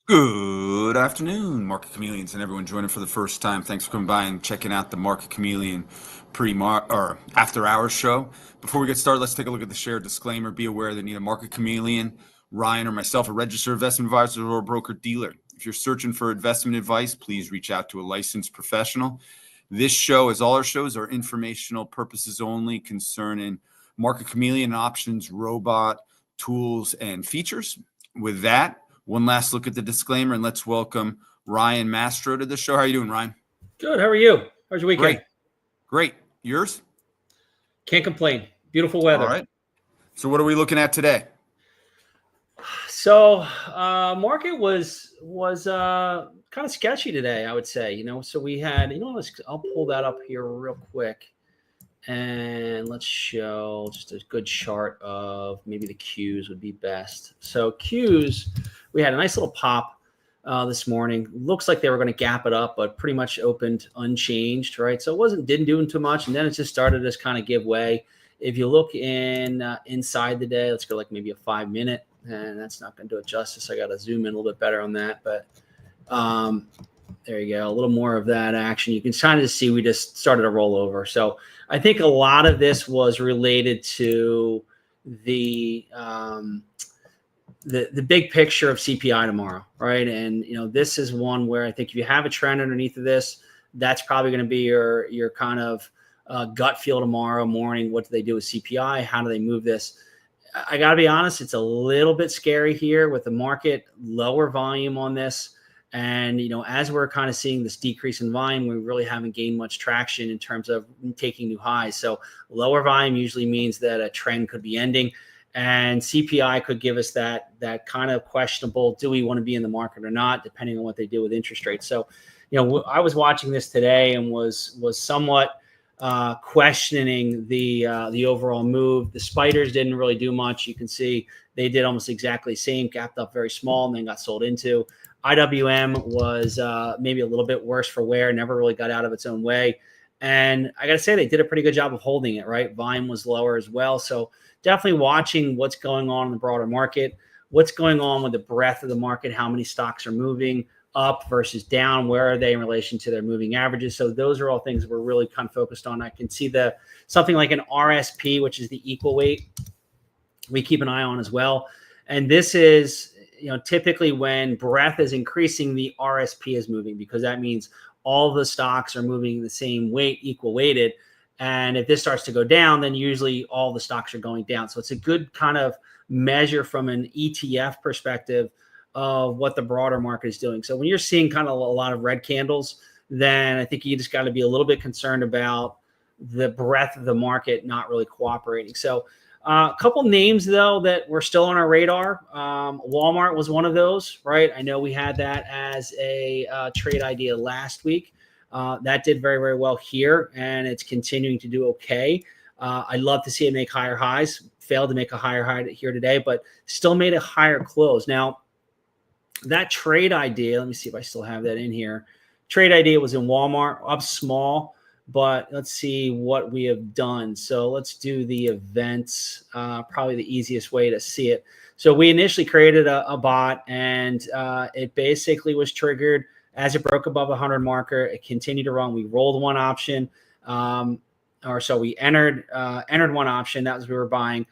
Good afternoon, Market Chameleons, and everyone joining for the first time. Thanks for coming by and checking out the Market Chameleon or after hours show. Before we get started, let's take a look at the share disclaimer. Be aware that neither Market Chameleon, Ryan, or myself are registered investment advisors or broker dealer. If you're searching for investment advice, please reach out to a licensed professional. This show, as all our shows, are informational purposes only concerning Market Chameleon, options, robot, tools, and features. With that, one last look at the disclaimer, and let's welcome Ryan Mastro to the show. How are you doing, Ryan? Good. How are you? How's your weekend? Great. Yours? Can't complain. Beautiful weather. All right. So what are we looking at today? So market was kind of sketchy today, I would say. So we had, I'll pull that up here real quick, and let's show just a good chart of maybe the Qs would be best. So Qs, we had a nice little pop this morning. Looks like they were going to gap it up, but pretty much opened unchanged, right? So it didn't do too much, and then it just started to kind of give way. If you look inside the day, let's go like maybe a 5-minute, and that's not going to do it justice. I got to zoom in a little bit better on that, but there you go. A little more of that action. You can kind of see we just started to roll over. So I think a lot of this was related to the big picture of CPI tomorrow, right? And this is one where I think if you have a trend underneath of this, that's probably going to be your kind of gut feel tomorrow morning. What do they do with CPI? How do they move this? I got to be honest, it's a little bit scary here with the market, lower volume on this. And, as we're kind of seeing this decrease in volume, we really haven't gained much traction in terms of taking new highs. So lower volume usually means that a trend could be ending, and CPI could give us that kind of questionable, do we want to be in the market or not, depending on what they do with interest rates. So, I was watching this today and was somewhat questioning the overall move. The spiders didn't really do much. You can see they did almost exactly the same, gapped up very small and then got sold into. IWM was maybe a little bit worse for wear, never really got out of its own way. And I got to say, they did a pretty good job of holding it, right? Volume was lower as well. So definitely watching what's going on in the broader market, what's going on with the breadth of the market, how many stocks are moving up versus down, where are they in relation to their moving averages. So those are all things we're really kind of focused on. I can see something like an RSP, which is the equal weight, we keep an eye on as well. And this is, typically when breadth is increasing, the RSP is moving, because that means all the stocks are moving the same weight, equal weighted. And if this starts to go down, then usually all the stocks are going down. So it's a good kind of measure from an ETF perspective of what the broader market is doing. So when you're seeing kind of a lot of red candles, then I think you just got to be a little bit concerned about the breadth of the market not really cooperating. So a couple names, though, that were still on our radar. Walmart was one of those, right? I know we had that as a trade idea last week. That did very, very well here, and it's continuing to do okay. I'd love to see it make higher highs. Failed to make a higher high here today, but still made a higher close. Now, that trade idea, let me see if I still have that in here. Trade idea was in Walmart, up small. But let's see what we have done. So let's do the events, probably the easiest way to see it. So we initially created a bot, and it basically was triggered as it broke above 100 marker. It continued to run. We rolled one option, we entered one option. That was we were buying.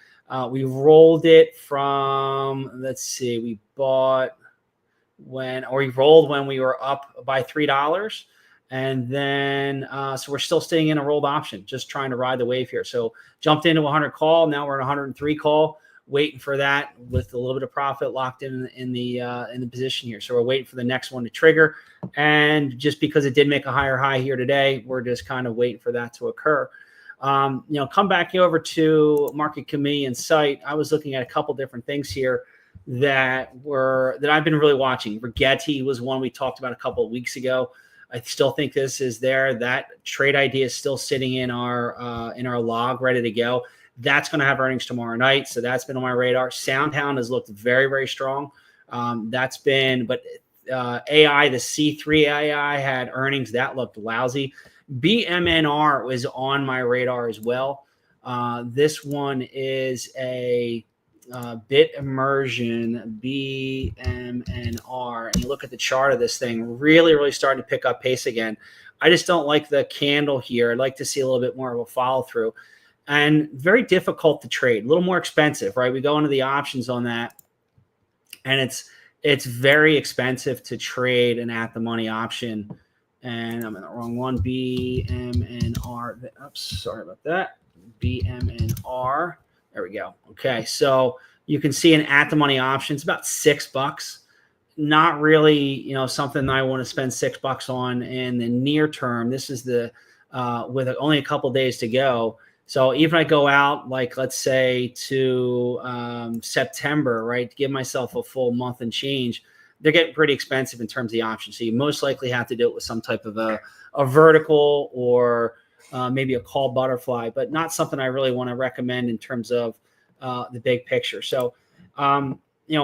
We rolled it from, let's see, we rolled when we were up by $3. And then, so we're still staying in a rolled option, just trying to ride the wave here. So jumped into 100 call. Now we're at 103 call, waiting for that with a little bit of profit locked in the position here. So we're waiting for the next one to trigger. And just because it did make a higher high here today, we're just kind of waiting for that to occur. Come back over to Market Chameleon site. I was looking at a couple different things here that I've been really watching. Rigetti was one we talked about a couple of weeks ago. I still think this is there. That trade idea is still sitting in our log, ready to go. That's going to have earnings tomorrow night, so that's been on my radar. SoundHound has looked very, very strong. But AI, the C3 AI had earnings that looked lousy. BMNR was on my radar as well. This one is a bit immersion, BMNR, and you look at the chart of this thing, really starting to pick up pace again. I just don't like the candle here. I'd like to see a little bit more of a follow through, and very difficult to trade, a little more expensive, right? We go into the options on that, and it's very expensive to trade an at the money option. And I'm in the wrong one. BMNR. Oops, sorry about that. BMNR. There we go. Okay, so you can see an at the money option. It's about $6. Not really, something I want to spend $6 on in the near term. This is the with only a couple days to go. So even I go out, like, let's say to September, right, to give myself a full month and change, they're getting pretty expensive in terms of the options. So you most likely have to do it with some type of a vertical or maybe a call butterfly, but not something I really want to recommend in terms of the big picture. So, a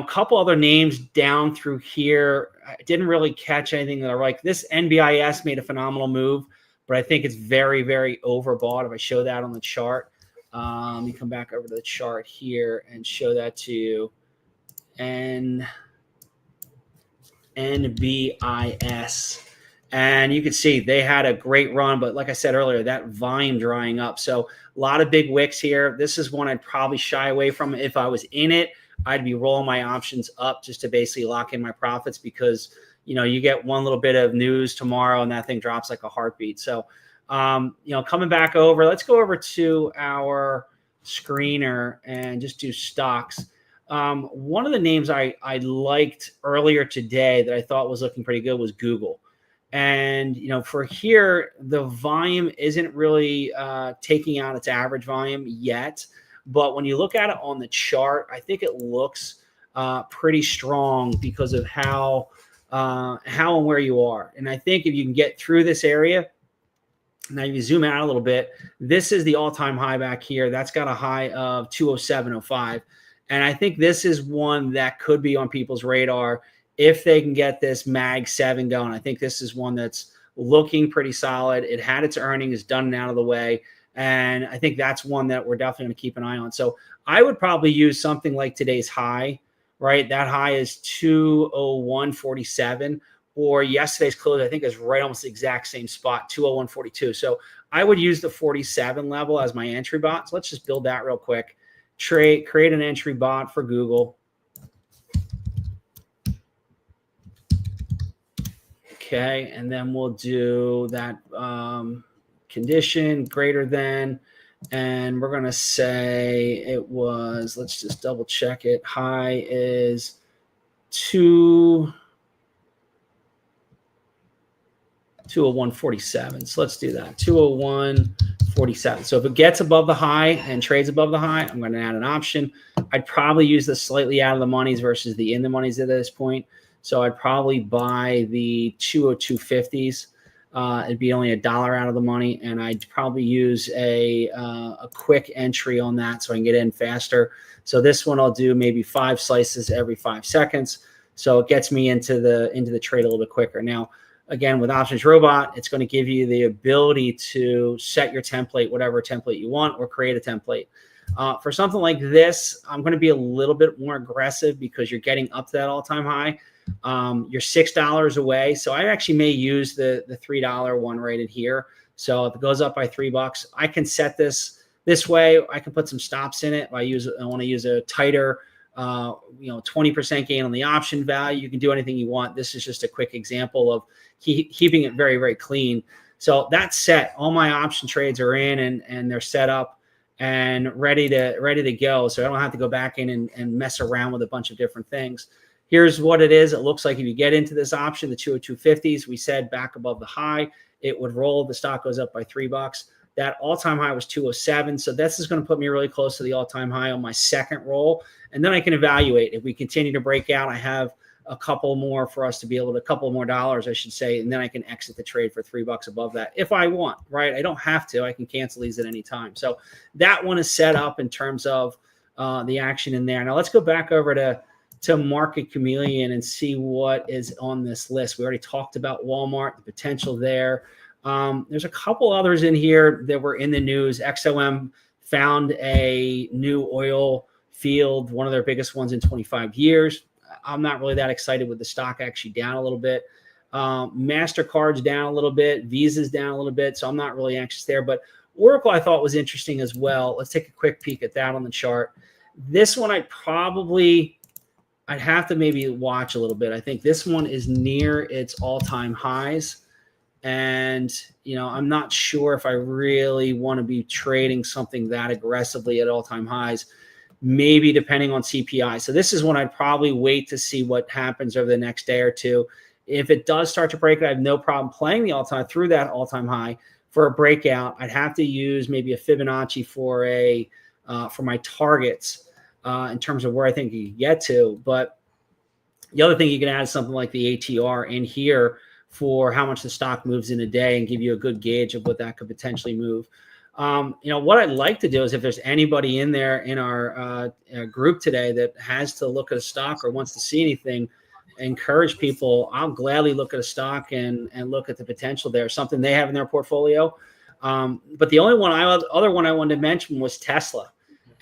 couple other names down through here. I didn't really catch anything that I like. This NBIS made a phenomenal move, but I think it's very overbought. If I show that on the chart, let me come back over to the chart here and show that to you. NBIS. And you can see they had a great run, but like I said earlier, that volume drying up. So a lot of big wicks here. This is one I'd probably shy away from. If I was in it, I'd be rolling my options up just to basically lock in my profits, because you get one little bit of news tomorrow and that thing drops like a heartbeat. So coming back over, let's go over to our screener and just do stocks. One of the names I liked earlier today that I thought was looking pretty good was Google. And, for here, the volume isn't really taking out its average volume yet. But when you look at it on the chart, I think it looks pretty strong because of how and where you are. And I think if you can get through this area, now you zoom out a little bit, this is the all-time high back here. That's got a high of 207.05. And I think this is one that could be on people's radar if they can get this MAG 7 going. I think this is one that's looking pretty solid. It had its earnings done and out of the way. And I think that's one that we're definitely going to keep an eye on. So I would probably use something like today's high, right? That high is 201.47, or yesterday's close, I think, is right almost the exact same spot, 201.42. So I would use the 47 level as my entry bot. So let's just build that real quick. Create an entry bot for Google. Okay, and then we'll do that condition greater than, and we're going to say it was, let's just double check it. High is 201.47. So let's do that. 201.47. So if it gets above the high and trades above the high, I'm going to add an option. I'd probably use the slightly out of the monies versus the in the monies at this point. So I'd probably buy the 202.50s. It'd be only $1 out of the money, and I'd probably use a quick entry on that so I can get in faster. So this one I'll do maybe 5 slices every 5 seconds. So it gets me into the trade a little bit quicker. Now, again, with OptionsRobot, it's going to give you the ability to set your template, whatever template you want, or create a template. For something like this, I'm going to be a little bit more aggressive because you're getting up to that all-time high. You're $6 away. So I actually may use the $3 one right in here. So if it goes up by $3, I can set this way. I can put some stops in it. If I want to use a tighter, 20% gain on the option value. You can do anything you want. This is just a quick example of keeping it very clean. So that's set. All my option trades are in and they're set up and ready to go. So I don't have to go back in and mess around with a bunch of different things. Here's what it is. It looks like if you get into this option, the 202.50s, we said back above the high, it would roll. The stock goes up by $3. That all-time high was 207. So this is going to put me really close to the all-time high on my second roll. And then I can evaluate. If we continue to break out, I have a couple more for us to be able to, a couple more dollars, I should say, and then I can exit the trade for $3 above that if I want, right? I don't have to. I can cancel these at any time. So that one is set up in terms of the action in there. Now let's go back over to Market Chameleon and see what is on this list. We already talked about Walmart, the potential there. There's a couple others in here that were in the news. XOM found a new oil field, one of their biggest ones in 25 years. I'm not really that excited with the stock actually down a little bit. MasterCard's down a little bit. Visa's down a little bit. So I'm not really anxious there. But Oracle I thought was interesting as well. Let's take a quick peek at that on the chart. This one I'd have to maybe watch a little bit. I think this one is near its all-time highs. And, I'm not sure if I really want to be trading something that aggressively at all-time highs, maybe depending on CPI. So this is one I'd probably wait to see what happens over the next day or two. If it does start to break, I have no problem playing the all-time through that all-time high for a breakout. I'd have to use maybe a Fibonacci for my targets in terms of where I think you can get to. But the other thing you can add is something like the ATR in here for how much the stock moves in a day and give you a good gauge of what that could potentially move. What I'd like to do is if there's anybody in there in our group today that has to look at a stock or wants to see anything, encourage people. I'll gladly look at a stock and look at the potential there, something they have in their portfolio. But the only other one I wanted to mention was Tesla.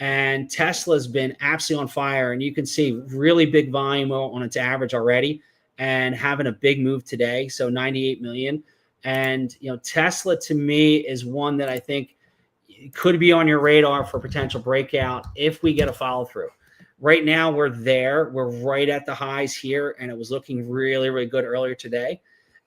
And Tesla's been absolutely on fire. And you can see really big volume on its average already and having a big move today. So 98 million. And, Tesla to me is one that I think could be on your radar for potential breakout if we get a follow through. Right now we're there. We're right at the highs here. And it was looking really, really good earlier today.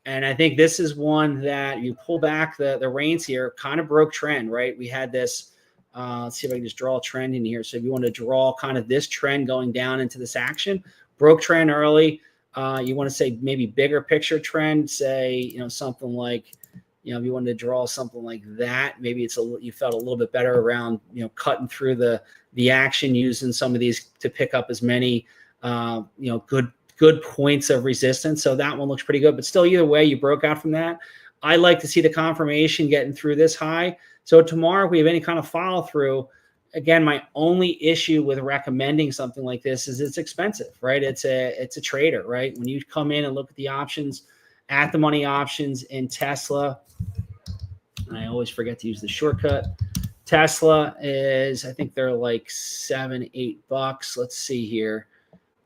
And I think this is one that you pull back the reins here, kind of broke trend, right? We had this, let's see if I can just draw a trend in here. So if you want to draw kind of this trend going down into this action, broke trend early. You want to say maybe bigger picture trend, say, something like, if you wanted to draw something like that, maybe you felt a little bit better around, cutting through the action, using some of these to pick up as many, good points of resistance. So that one looks pretty good, but still either way, you broke out from that. I like to see the confirmation getting through this high. So tomorrow, if we have any kind of follow through, again, my only issue with recommending something like this is it's expensive, right? It's a trader, right? When you come in and look at the options, at the money options in Tesla, and I always forget to use the shortcut. Tesla is, I think they're like $7-8. Let's see here.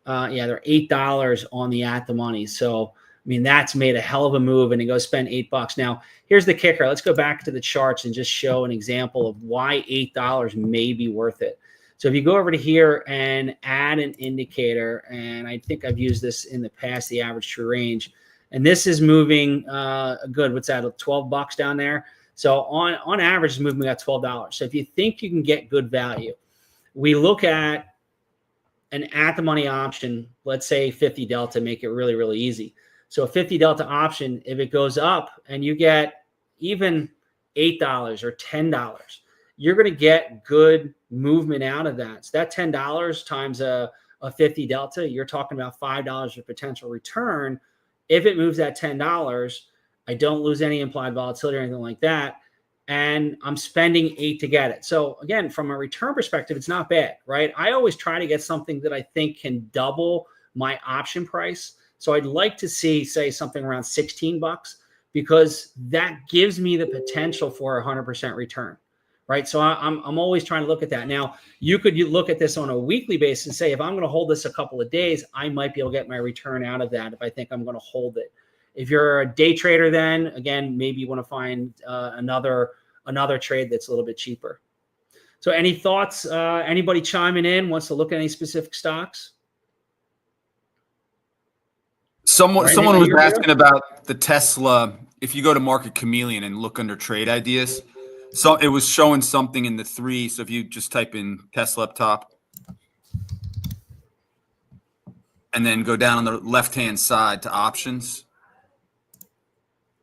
They're $8 on the at the money. So, that's made a hell of a move, and it goes spend $8. Now, here's the kicker. Let's go back to the charts and just show an example of why $8 may be worth it. So if you go over to here and add an indicator, and I think I've used this in the past, the average true range, and this is moving good. What's that? $12 down there. So on average, it's moving at $12. So if you think you can get good value, we look at an at the money option, let's say 50 delta, make it really, really easy. So a 50 delta option, if it goes up and you get even $8 or $10, you're going to get good movement out of that. So that $10 times a 50 delta, you're talking about $5 of potential return. If it moves at $10, I don't lose any implied volatility or anything like that. And I'm spending $8 to get it. So again, from a return perspective, it's not bad, right? I always try to get something that I think can double my option price. So I'd like to see, say, something around $16 because that gives me the potential for 100% return, right? So I'm always trying to look at that. Now, you look at this on a weekly basis and say, if I'm going to hold this a couple of days, I might be able to get my return out of that if I think I'm going to hold it. If you're a day trader, then again, maybe you want to find another trade that's a little bit cheaper. So any thoughts? Anybody chiming in wants to look at any specific stocks? Someone was asking about the Tesla. If you go to Market Chameleon and look under trade ideas, so it was showing something in the 3. So if you just type in Tesla up top and then go down on the left-hand side to options,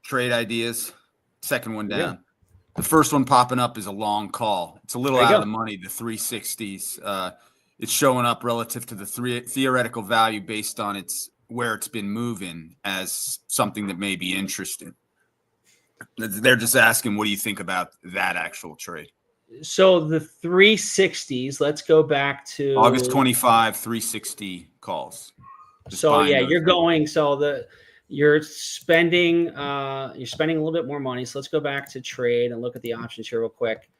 trade ideas, second one down. Yeah. The first one popping up is a long call. It's a little out of the money, the 360s. It's showing up relative to the theoretical value based on where it's been moving as something that may be interesting. They're just asking, what do you think about that actual trade? So the 360s, let's go back to August 25, 360 calls. You're spending a little bit more money. So let's go back to trade and look at the options here real quick.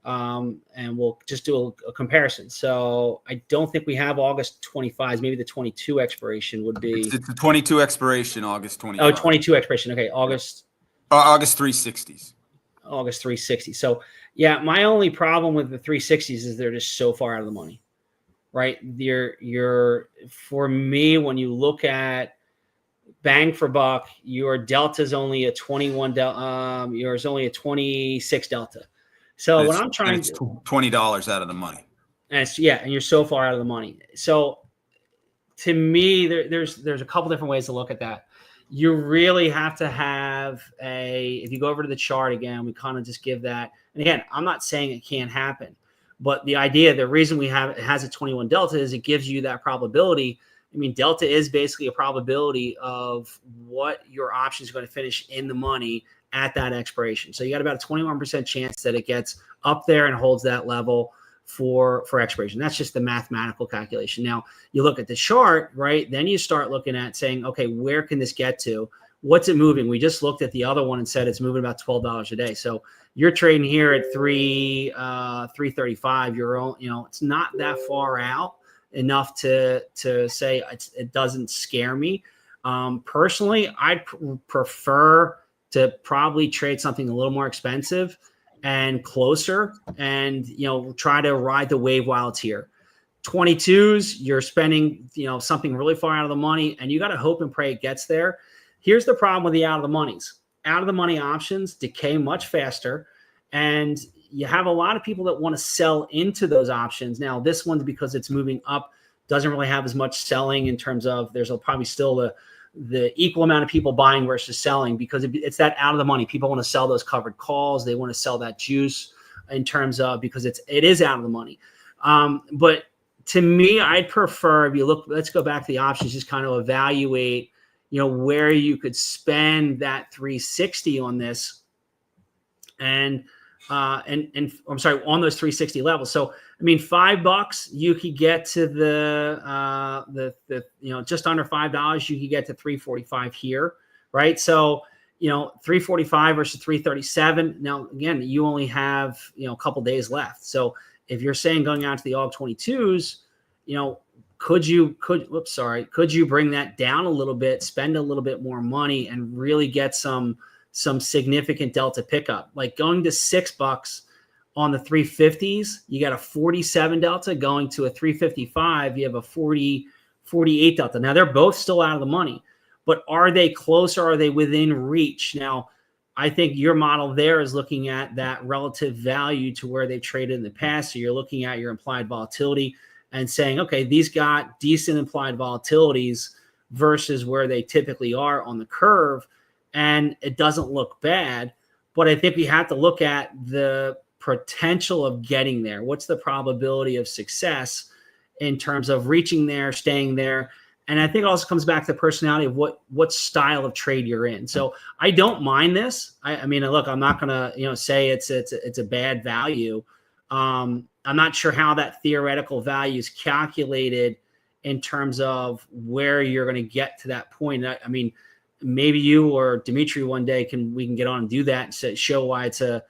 and we'll just do a comparison. So I don't think we have August 25. Maybe the 22 expiration would be. It's the 22 expiration, August 25. Oh, 22 expiration. Okay, August. August 360s. August 360. So yeah, my only problem with the 360s is they're just so far out of the money, right? You're for me, when you look at bang for buck, your delta is only a 21 delta. Yours only a 26 delta. So when I'm trying to $20 out of the money, and and you're so far out of the money. So to me, there's a couple different ways to look at that. You really have to have if you go over to the chart again, we kind of just give that. And again, I'm not saying it can't happen, but the reason it has a 21 delta is it gives you that probability. I mean, delta is basically a probability of what your option is going to finish in the money at that expiration. So you got about a 21% chance that it gets up there and holds that level for expiration. That's just the mathematical calculation. Now you look at the chart, right? Then you start looking at saying, okay, where can this get to? What's it moving? We just looked at the other one and said it's moving about $12 a day. So you're trading here at 335. It's not that far out enough to say it doesn't scare me. Personally, I'd prefer to probably trade something a little more expensive and closer, and try to ride the wave while it's here. 22s, you're spending something really far out of the money, and you got to hope and pray it gets there. Here's the problem with the out of the monies. Out of the money options decay much faster, and you have a lot of people that want to sell into those options. Now, this one's because it's moving up, doesn't really have as much selling in terms of there's probably still the equal amount of people buying versus selling, because it's that out of the money. People want to sell those covered calls. They want to sell that juice in terms of, because it is out of the money. But to me, I'd prefer, if you look, let's go back to the options, just kind of evaluate, where you could spend that 360 on this and I'm sorry, on those 360 levels. So, I mean, $5, you could get to the just under $5, you could get to 345 here, right? So, 345 versus 337. Now, again, you only have, a couple days left. So if you're saying going out to the AUG 22s, could you bring that down a little bit, spend a little bit more money, and really get some significant delta pickup? Like going to $6 on the 350s, you got a 47 delta. Going to a 355, you have a 48 delta. Now they're both still out of the money, but are they close, or are they within reach? Now, I think your model there is looking at that relative value to where they traded in the past. So you're looking at your implied volatility and saying, okay, these got decent implied volatilities versus where they typically are on the curve, and it doesn't look bad. But I think we have to look at the potential of getting there. What's the probability of success in terms of reaching there, staying there? And I think it also comes back to the personality of what style of trade you're in. So I don't mind this. I mean, look, I'm not gonna say it's a bad value. I'm not sure how that theoretical value is calculated in terms of where you're going to get to that point. I mean, maybe you or Dimitri one day we can get on and do that and show why it's the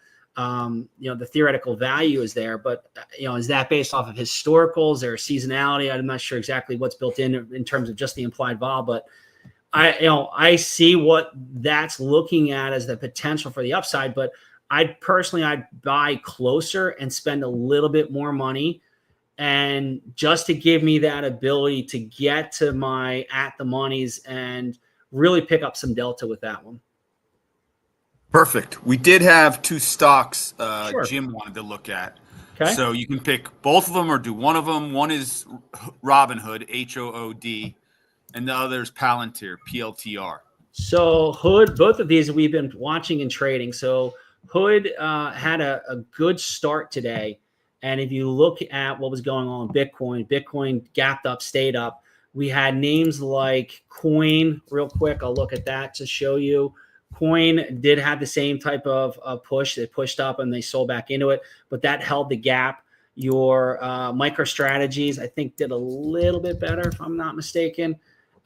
theoretical value is there. But is that based off of historicals or seasonality? I'm not sure exactly what's built in terms of just the implied vol, but I see what that's looking at as the potential for the upside. But I'd buy closer and spend a little bit more money, and just to give me that ability to get to my at the monies and really pick up some delta with that one. Perfect. We did have two stocks Sure. Jim wanted to look at. Okay. So you can pick both of them or do one of them. One is Robinhood, HOOD, and the other is Palantir, PLTR. So Hood, both of these we've been watching and trading. So Hood had a good start today. And if you look at what was going on in Bitcoin gapped up, stayed up. We had names like Coin. Real quick, I'll look at that to show you. Coin did have the same type of push. They pushed up and they sold back into it, but that held the gap. Your MicroStrategies, I think, did a little bit better, if I'm not mistaken.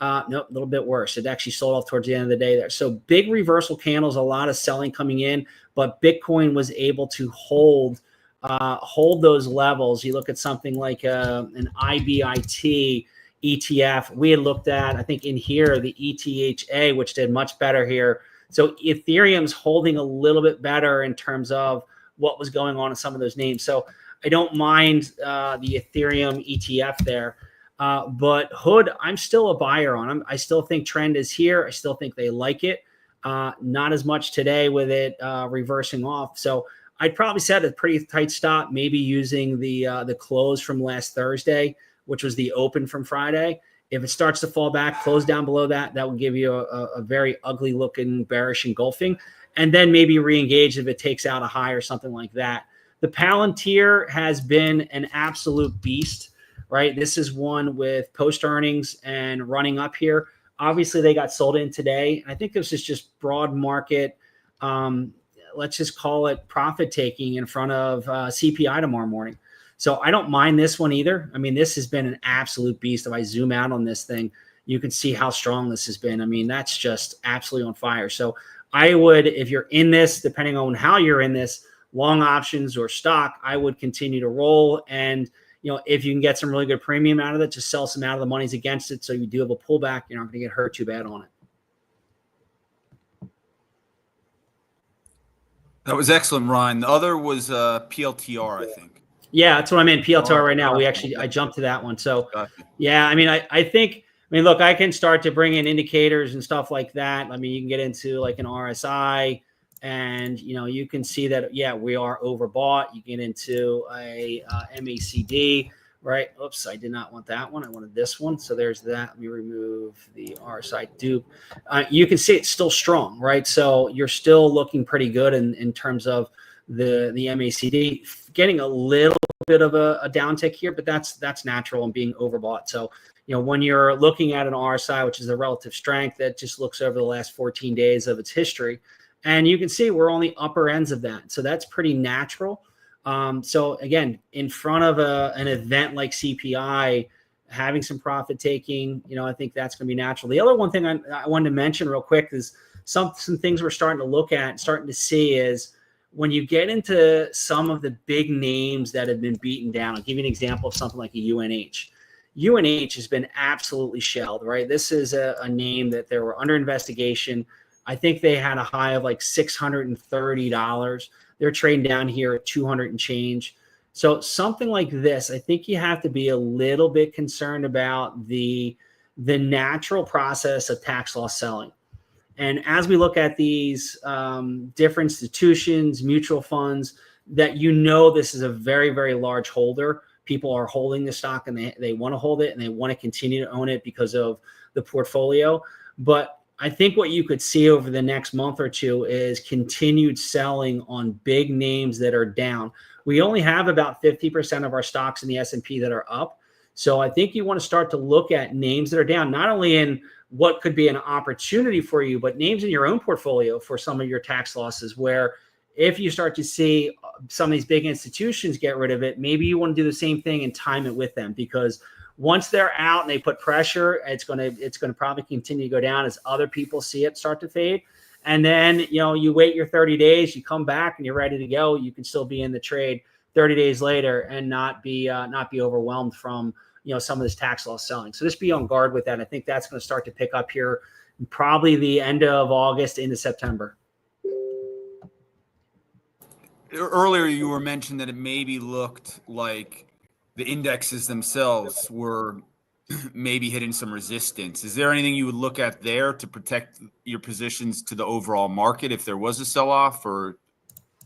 Nope, a little bit worse. It actually sold off towards the end of the day there. So big reversal candles, a lot of selling coming in, but Bitcoin was able to hold hold those levels. You look at something like an IBIT ETF. We had looked at, I think in here, the ETHA, which did much better here. So Ethereum's holding a little bit better in terms of what was going on in some of those names. So I don't mind the Ethereum ETF there. But Hood, I'm still a buyer on them. I still think trend is here. I still think they like it. Not as much today with it reversing off. So I'd probably set a pretty tight stop, maybe using the close from last Thursday, which was the open from Friday. If it starts to fall back, close down below that, that will give you a very ugly looking bearish engulfing. And then maybe re-engage if it takes out a high or something like that. The Palantir has been an absolute beast, right? This is one with post earnings and running up here. Obviously, they got sold in today. I think this is just broad market. Let's just call it profit taking in front of CPI tomorrow morning. So I don't mind this one either. I mean, this has been an absolute beast. If I zoom out on this thing, you can see how strong this has been. I mean, that's just absolutely on fire. So I would, if you're in this, depending on how you're in this, long options or stock, I would continue to roll. And, you know, if you can get some really good premium out of it, just sell some out of the monies against it. So you do have a pullback, you're not going to get hurt too bad on it. That was excellent, Ryan. The other was PLTR, I think. Yeah, that's what I'm in PLTR right now. I jumped to that one. So yeah, I mean, I think, look, I can start to bring in indicators and stuff like that. I mean, you can get into like an RSI and, you know, you can see that, yeah, we are overbought. You get into a MACD, right? Oops, I did not want that one. I wanted this one. So there's that. Let me remove the RSI dupe. You can see it's still strong, right? So you're still looking pretty good in terms of the MACD, getting a little bit of a downtick here, but that's natural and being overbought. So, you know, when you're looking at an RSI, which is a relative strength, that just looks over the last 14 days of its history, and you can see we're on the upper ends of that. So that's pretty natural. So again, in front of an event like CPI, having some profit taking, you know, I think that's going to be natural. The other one thing I wanted to mention real quick is some things we're starting to look at, starting to see is when you get into some of the big names that have been beaten down. I'll give you an example of something like a UNH. UNH has been absolutely shelled, right? This is a name that they were under investigation. I think they had a high of like $630. They're trading down here at 200 and change. So something like this, I think you have to be a little bit concerned about the natural process of tax loss selling. And as we look at these different institutions, mutual funds, that you know this is a very, very large holder. People are holding the stock and they want to hold it and they want to continue to own it because of the portfolio. But I think what you could see over the next month or two is continued selling on big names that are down. We only have about 50% of our stocks in the S&P that are up. So I think you want to start to look at names that are down, not only in what could be an opportunity for you, but names in your own portfolio for some of your tax losses, where if you start to see some of these big institutions get rid of it, maybe you want to do the same thing and time it with them, because once they're out and they put pressure, it's going to probably continue to go down as other people see it start to fade. And then, you know, you wait your 30 days, you come back and you're ready to go. You can still be in the trade 30 days later and not be overwhelmed from, you know, some of this tax loss selling. So just be on guard with that. I think that's going to start to pick up here probably the end of August into September. Earlier, you were mentioning that it maybe looked like the indexes themselves were maybe hitting some resistance. Is there anything you would look at there to protect your positions to the overall market if there was a sell-off? Or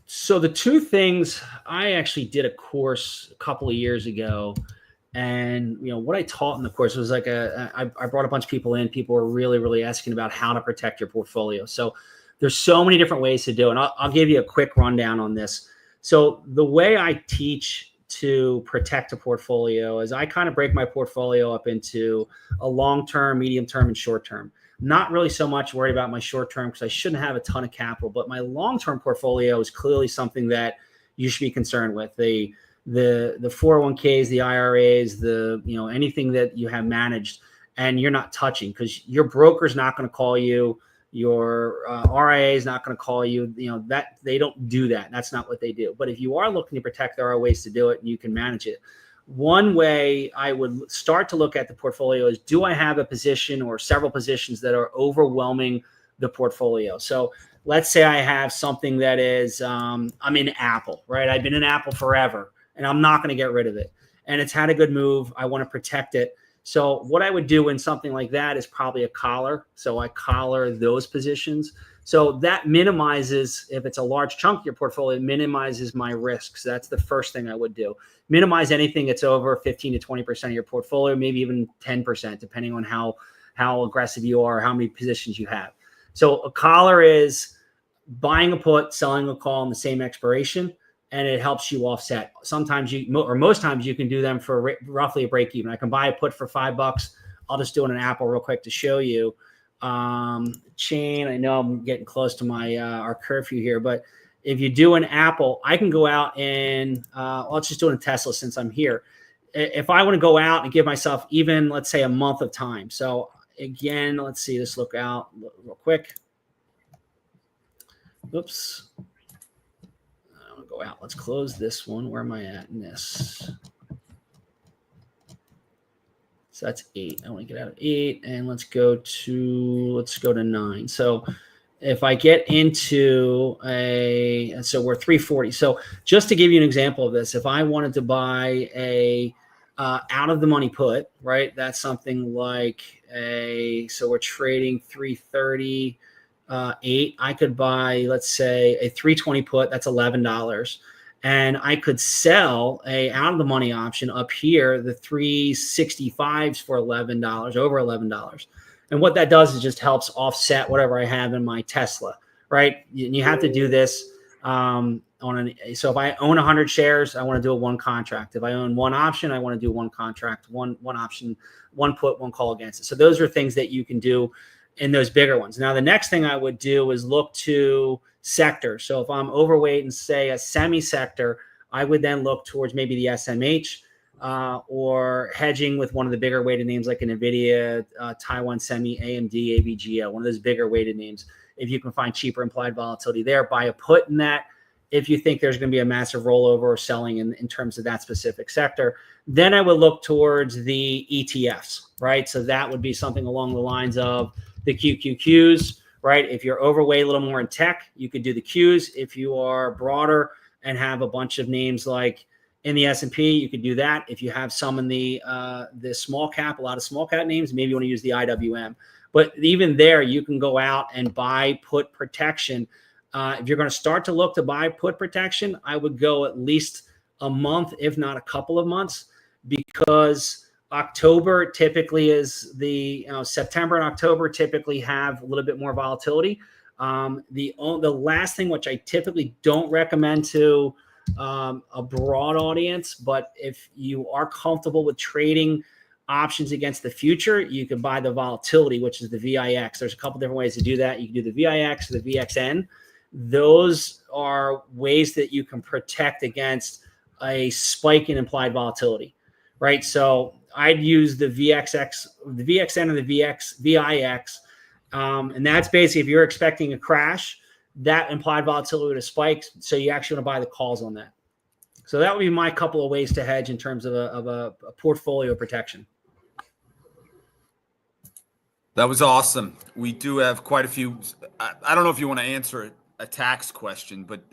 so the two things, I actually did a course a couple of years ago, and you know what I taught in the course was like I brought a bunch of people in. People were really, really asking about how to protect your portfolio. So there's so many different ways to do it. And I'll give you a quick rundown on this. So the way I teach to protect a portfolio is I kind of break my portfolio up into a long-term, medium-term, and short-term. Not really so much worried about my short-term because I shouldn't have a ton of capital, but my long-term portfolio is clearly something that you should be concerned with. The 401ks, the IRAs, anything that you have managed and you're not touching, because your broker's not going to call you Your RIA is not going to call you. That they don't do that. That's not what they do. But if you are looking to protect, there are ways to do it, and you can manage it. One way I would start to look at the portfolio is, do I have a position or several positions that are overwhelming the portfolio? So let's say I have something that is, I'm in Apple, right? I've been in Apple forever, and I'm not going to get rid of it. And it's had a good move. I want to protect it. So what I would do in something like that is probably a collar. So I collar those positions. So that minimizes, if it's a large chunk of your portfolio, it minimizes my risks. So that's the first thing I would do. Minimize anything that's over 15 to 20% of your portfolio, maybe even 10%, depending on how aggressive you are, how many positions you have. So a collar is buying a put, selling a call on the same expiration, and it helps you offset. Sometimes most times you can do them for roughly a break even. I can buy a put for $5. I'll just do it on Apple real quick to show you. Chain, I know I'm getting close to my our curfew here, but if you do an Apple, I can go out and let's just do it in Tesla since I'm here. If I want to go out and give myself even, let's say, a month of time. So again, let's see this, look out real quick. Oops. I'm going to go out. Let's close this one. Where am I at in this? So that's 8. I want to get out of 8, and let's go to 9. So if I get into so we're 340. So just to give you an example of this, if I wanted to buy a out of the money put, right? That's something like so we're trading 338. I could buy, let's say, a 320 put. That's $11. And I could sell a out of the money option up here, the 365s for $11, over $11. And what that does is just helps offset whatever I have in my Tesla, right? You have to do this so if I own 100 shares, I want to do a one contract. If I own one option, I want to do one contract, one option, one put, one call against it. So those are things that you can do in those bigger ones. Now, the next thing I would do is look to sector. So if I'm overweight in, say, a semi sector, I would then look towards maybe the SMH or hedging with one of the bigger weighted names like an NVIDIA, Taiwan Semi, AMD, AVGO, one of those bigger weighted names. If you can find cheaper implied volatility there, buy a put in that. If you think there's going to be a massive rollover or selling in terms of that specific sector, then I would look towards the ETFs, right? So that would be something along the lines of the QQQs, right? If you're overweight a little more in tech, you could do the Qs. If you are broader and have a bunch of names like in the S&P, you could do that. If you have some in the small cap, a lot of small cap names, maybe you want to use the IWM. But even there, you can go out and buy put protection. If you're going to start to look to buy put protection, I would go at least a month, if not a couple of months, because October typically is September and October typically have a little bit more volatility. The last thing, which I typically don't recommend to a broad audience, but if you are comfortable with trading options against the future, you can buy the volatility, which is the VIX. There's a couple different ways to do that. You can do the VIX or the VXN. Those are ways that you can protect against a spike in implied volatility, right? So I'd use the VXX, the VXN, or the VIX. And that's basically, if you're expecting a crash, that implied volatility would have spiked. So you actually want to buy the calls on that. So that would be my couple of ways to hedge in terms of a portfolio protection. That was awesome. We do have quite a few. I don't know if you want to answer a tax question, but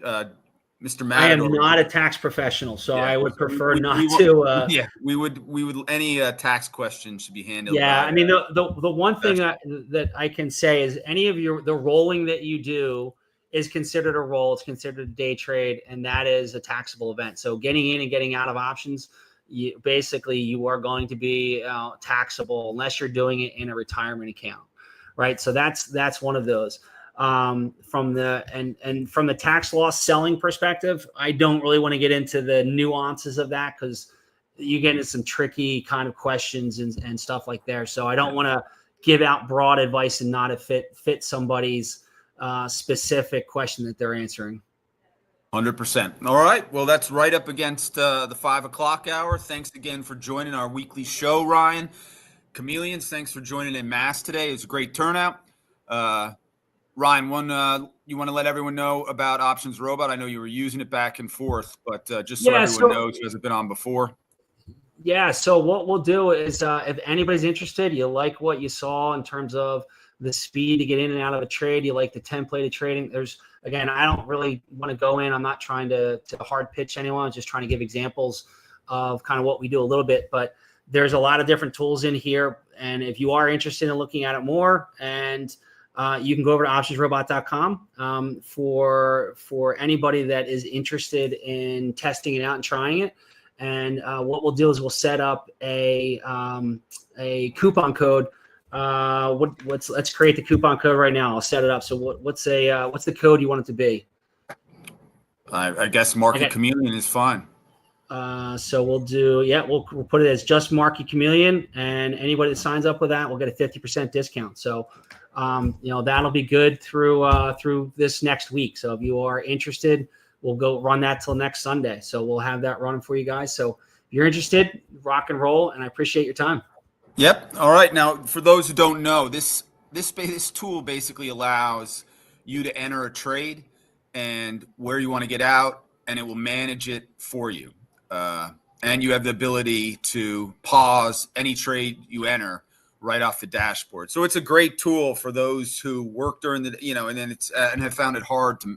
Mr. Matador, I am not a tax professional, so yeah, I would prefer not to. We would. Any tax question should be handled. Yeah, by, I mean the one thing that I can say is any of the rolling that you do is considered a roll. It's considered a day trade, and that is a taxable event. So getting in and getting out of options, you are going to be taxable unless you're doing it in a retirement account, right? So that's one of those. From the tax loss selling perspective, I don't really want to get into the nuances of that because you get into some tricky kind of questions and stuff like there. So I don't want to give out broad advice and not fit somebody's specific question that they're answering. 100%. All right. Well, that's right up against the 5 o'clock hour. Thanks again for joining our weekly show, Ryan. Chameleons, thanks for joining in mass today. It was a great turnout. Ryan, you want to let everyone know about OptionsRobot? I know you were using it back and forth, but just so Yeah, everyone knows who hasn't been on before. Yeah. So what we'll do is, if anybody's interested, you like what you saw in terms of the speed to get in and out of a trade, you like the templated trading. Again, I don't really want to go in. I'm not trying to hard pitch anyone. I'm just trying to give examples of kind of what we do a little bit. But there's a lot of different tools in here. And if you are interested in looking at it more, and you can go over to OptionsRobot.com for anybody that is interested in testing it out and trying it. And what we'll do is we'll set up a coupon code. Let's create the coupon code right now. I'll set it up. So what's the code you want it to be? I guess Market Chameleon is fine. So we'll put it as just Market Chameleon, and anybody that signs up with that will get a 50% discount. So that'll be good through this next week. So if you are interested, we'll go run that till next Sunday. So we'll have that running for you guys. So if you're interested, rock and roll, and I appreciate your time. Yep. All right. Now, for those who don't know, this tool basically allows you to enter a trade and where you want to get out, and it will manage it for you. And you have the ability to pause any trade you enter right off the dashboard. So it's a great tool for those who work during the, and then and have found it hard to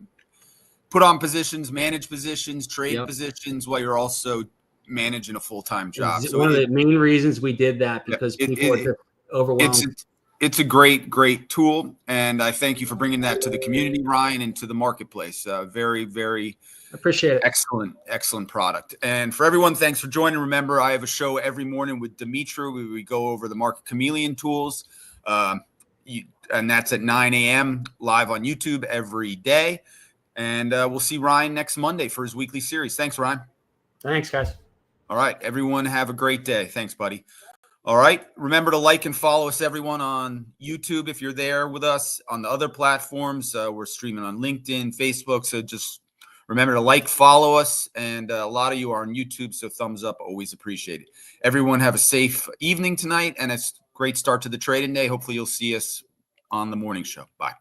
put on positions, manage positions, trade positions while you're also managing a full-time job. So one of the main reasons we did that, because people are just overwhelmed. It's a great tool, and I thank you for bringing that to the community, Ryan, and to the marketplace. Very, very appreciate it. Excellent product. And for everyone, thanks for joining. Remember, I have a show every morning with Dimitri where we go over the Market Chameleon tools, and that's at 9 a.m. live on YouTube every day. And we'll see Ryan next Monday for his weekly series. Thanks, Ryan. Thanks, guys. All right, everyone, have a great day. Thanks, buddy. All right, remember to like and follow us, everyone, on YouTube if you're there with us. On the other platforms, we're streaming on LinkedIn, Facebook, so just remember to like, follow us, and a lot of you are on YouTube, so thumbs up, always appreciate it. Everyone have a safe evening tonight, and a great start to the trading day. Hopefully you'll see us on the morning show. Bye.